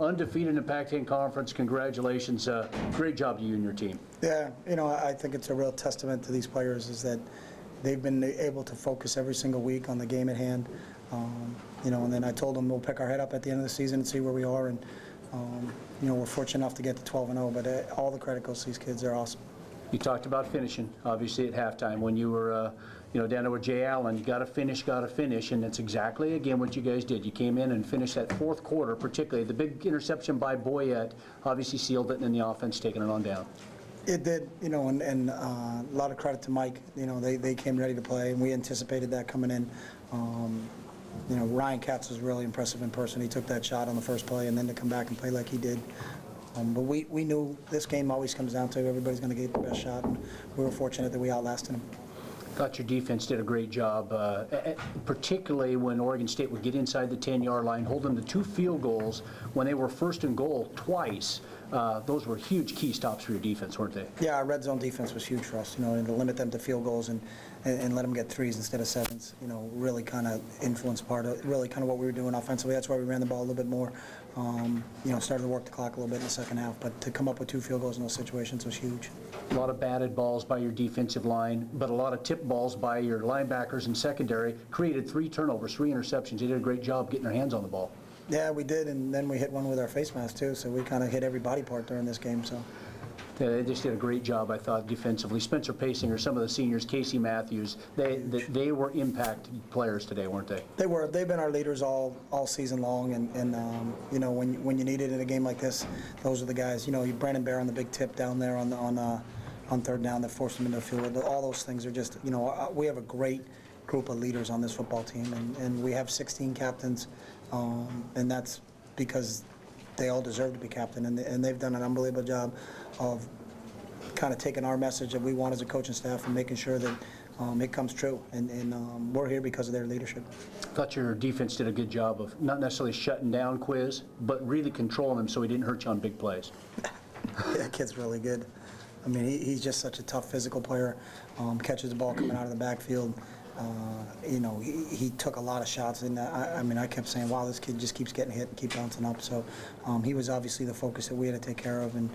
undefeated in the Pac-10 Conference. Congratulations. Great job to you and your team. Yeah, you know, I think it's a real testament to these players is that they've been able to focus every single week on the game at hand. You know, and then I told them we'll pick our head up at the end of the season and see where we are. And, you know, we're fortunate enough to get to 12-0, but all the credit goes to these kids. They're awesome. You talked about finishing, obviously, at halftime. When you were, you know, down there with Jay Allen, you got to finish, and that's exactly, again, what you guys did. You came in and finished that fourth quarter, particularly. The big interception by Boyette obviously sealed it, and then the offense taking it on down. It did, you know, and a lot of credit to Mike. You know, they came ready to play, and we anticipated that coming in. You know, Ryan Katz was really impressive in person. He took that shot on the first play, and then to come back and play like he did. But we knew this game always comes down to everybody's going to get the best shot, and we were fortunate that we outlasted them. I thought your defense did a great job, particularly when Oregon State would get inside the 10-yard line, hold them to 2 field goals when they were first and goal twice. Those were huge key stops for your defense, weren't they? Yeah, our red zone defense was huge for us, you know, and to limit them to field goals and let them get 3s instead of 7s, you know, really kind of influenced part of really kind of what we were doing offensively. That's why we ran the ball a little bit more, you know, started to work the clock a little bit in the second half, but to come up with 2 field goals in those situations was huge. A lot of batted balls by your defensive line, but a lot of tip balls by your linebackers and secondary created 3 turnovers, 3 interceptions. They did a great job getting their hands on the ball. Yeah, we did, and then we hit one with our face mask too, so we kind of hit every body part during this game. So. Yeah, they just did a great job, I thought, defensively. Spencer Pasinger, some of the seniors, Casey Matthews, they were impact players today, weren't they? They were. They've been our leaders all season long, and you know, when you need it in a game like this, those are the guys. You know, Brandon Bear on the big tip down there on third down that forced them into the field. All those things are just, you know, we have a great group of leaders on this football team, and we have 16 captains, and that's because they all deserve to be captain, and they've done an unbelievable job of kind of taking our message that we want as a coaching staff and making sure that it comes true, and we're here because of their leadership. I thought your defense did a good job of not necessarily shutting down Quiz, but really controlling him so he didn't hurt you on big plays. That kid's really good. I mean, he's just such a tough physical player, catches the ball coming out of the backfield. You know, he took a lot of shots, and I mean, I kept saying, wow, this kid just keeps getting hit and keep bouncing up. So he was obviously the focus that we had to take care of, and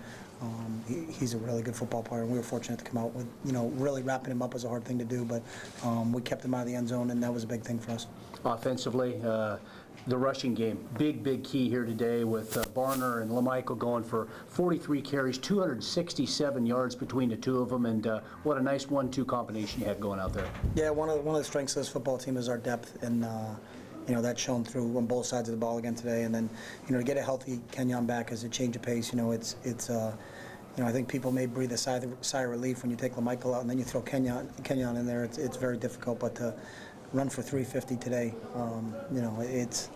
he's a really good football player, and we were fortunate to come out with, you know, really wrapping him up was a hard thing to do, but we kept him out of the end zone, and that was a big thing for us. Offensively, the rushing game, big key here today with Barner and LaMichael going for 43 carries, 267 yards between the two of them, and what a nice 1-2 combination you had going out there. Yeah, one of the strengths of this football team is our depth, and you know, that's shown through on both sides of the ball again today. And then, you know, to get a healthy Kenyon back is a change of pace. You know, it's you know, I think people may breathe a sigh of relief when you take LaMichael out and then you throw Kenyon in there. It's very difficult, but to run for 350 today, you know, it's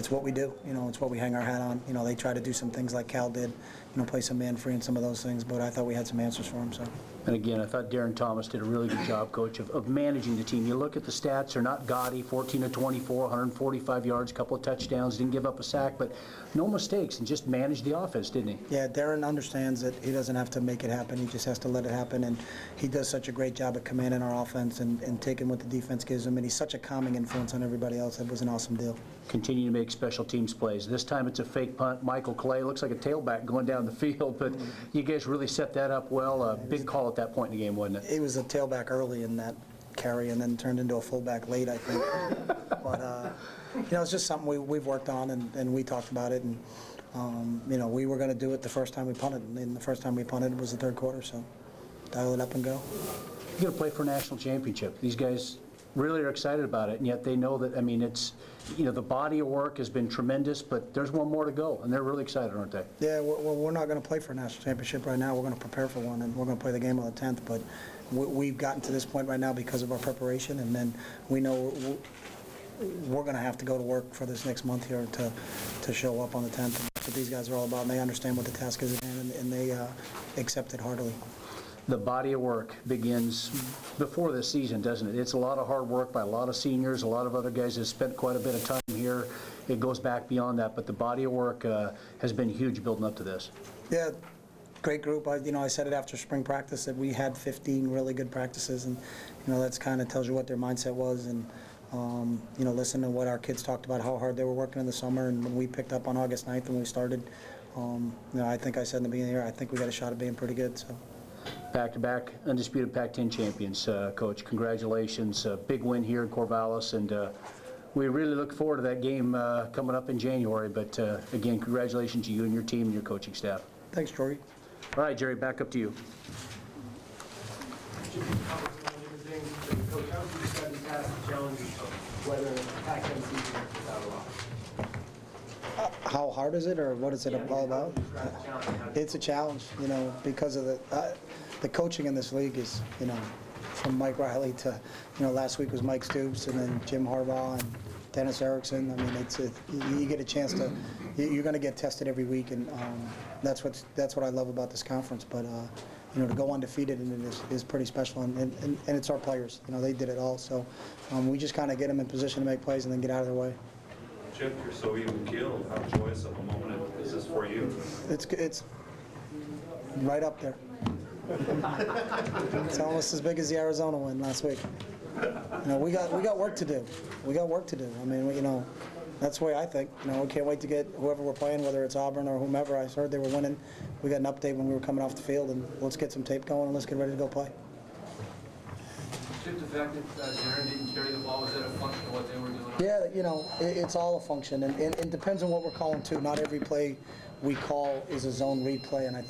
what we do. You know, it's what we hang our hat on. You know, they try to do some things like Cal did, you know, play some man free and some of those things, but I thought we had some answers for him. So. And again, I thought Darren Thomas did a really good job, Coach, of managing the team. You look at the stats, they're not gaudy, 14 of 24, 145 yards, a couple of touchdowns, didn't give up a sack, but no mistakes, and just managed the offense, didn't he? Yeah, Darren understands that he doesn't have to make it happen, he just has to let it happen, and he does such a great job at commanding our offense and taking what the defense gives him, and he's such a calming influence on everybody else. That was an awesome deal. Continue to make special teams plays. This time it's a fake punt. Michael Clay looks like a tailback going down the field, but you guys really set that up well. A big call at that point in the game, wasn't it? It was a tailback early in that carry and then turned into a fullback late, I think. But, you know, it's just something we've worked on, and we talked about it, and, you know, we were going to do it the first time we punted, and the first time we punted was the third quarter, so dial it up and go. You're going to play for a national championship. These guys really are excited about it, and yet they know that, I mean, it's, you know, the body of work has been tremendous, but there's one more to go, and they're really excited, aren't they? Yeah, well, we're not going to play for a national championship right now. We're going to prepare for one, and we're going to play the game on the 10th, but we've gotten to this point right now because of our preparation, and then we know we're going to have to go to work for this next month here to show up on the 10th. That's what these guys are all about, and they understand what the task is at hand, and they accept it heartily. The body of work begins before this season, doesn't it? It's a lot of hard work by a lot of seniors, a lot of other guys that have spent quite a bit of time here. It goes back beyond that, but the body of work has been huge building up to this. Yeah, great group. You know, I said it after spring practice that we had 15 really good practices, and you know, that's kind of tells you what their mindset was, and You know, listen to what our kids talked about, how hard they were working in the summer, and when we picked up on August 9th when we started, you know, I think I said in the beginning of the year, I think we got a shot at being pretty good. So. Back-to-back undisputed Pac-10 champions, Coach. Congratulations. Big win here in Corvallis, and we really look forward to that game coming up in January. But again, congratulations to you and your team and your coaching staff. Thanks, Jordy. All right, Jerry, back up to you. Coach, how would you describe the task and challenges of whether the Pac-10 season without a loss? How hard is it, or what is it all about? It's a challenge, you know, because of the coaching in this league is, you know, from Mike Riley to, you know, last week was Mike Stoops, and then Jim Harbaugh and Dennis Erickson. I mean, you get a chance to, you're going to get tested every week, and that's what I love about this conference. But you know, to go undefeated in it is pretty special, and it's our players. You know, they did it all. So we just kind of get them in position to make plays and then get out of their way. Chip, you're so even-keeled. How joyous of a moment is this for you? It's right up there. It's almost as big as the Arizona win last week. You know, we got work to do. We got work to do. I mean, you know, that's the way I think. You know, we can't wait to get whoever we're playing, whether it's Auburn or whomever. I heard they were winning. We got an update when we were coming off the field, and let's get some tape going and let's get ready to go play. Chip, the fact that Darren didn't carry the ball, was that a function of what they were doing? Yeah, you know, it's all a function, and it depends on what we're calling too. Not every play we call is a zone replay, and I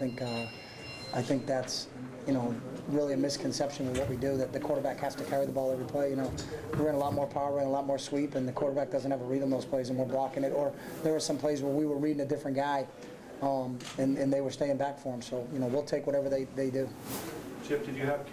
think that's, you know, really a misconception of what we do, that the quarterback has to carry the ball every play. You know, we're in a lot more power, we're in a lot more sweep, and the quarterback doesn't have a read on those plays, and we're blocking it. Or there were some plays where we were reading a different guy, and they were staying back for him. So, you know, we'll take whatever they do. Chip, did you have